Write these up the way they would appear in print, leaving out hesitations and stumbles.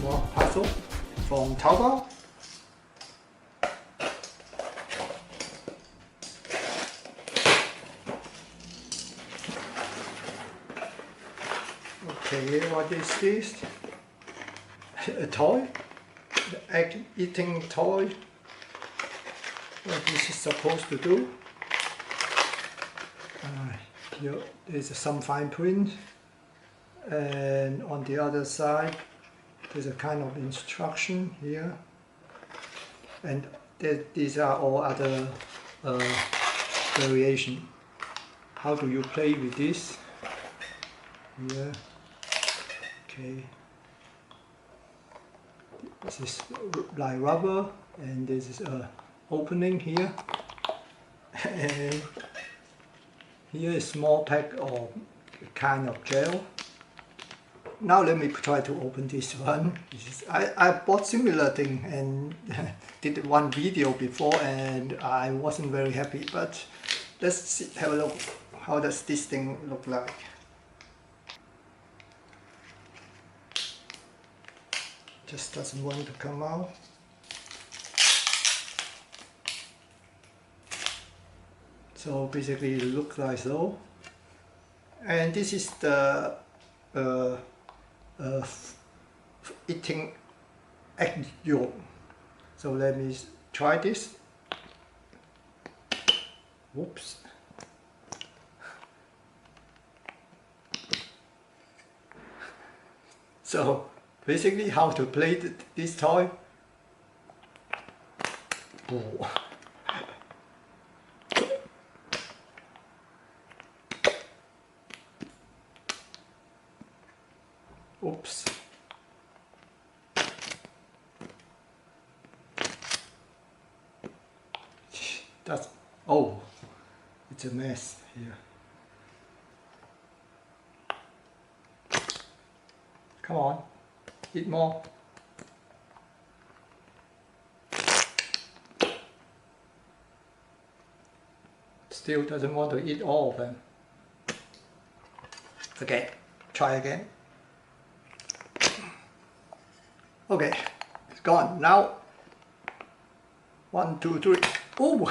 small parcel from Taobao. Okay, what is this? A toy? The egg eating toy? What this is supposed to do? Here is some fine print, and on the other side there's a kind of instruction here, and these are all other variation. How do you play with this? Here, okay. This is like rubber, and this is a opening here, and here is small pack of kind of gel. Now let me try to open this one. I bought similar thing and did one video before, and I wasn't very happy. But let's see, have a look. How does this thing look like? Just doesn't want to come out. So basically it looks like so. And this is the eating egg yolk. So let me try this. Whoops. So basically how to play this toy. Oh. Oops. That's, oh, it's a mess here. Come on, eat more. Still doesn't want to eat all of them. Okay, try again. Okay, it's gone. Now, 1, 2, 3. Oh!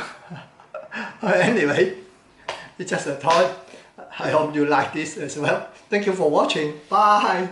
Anyway, it's just a toy. I hope you like this as well. Thank you for watching. Bye!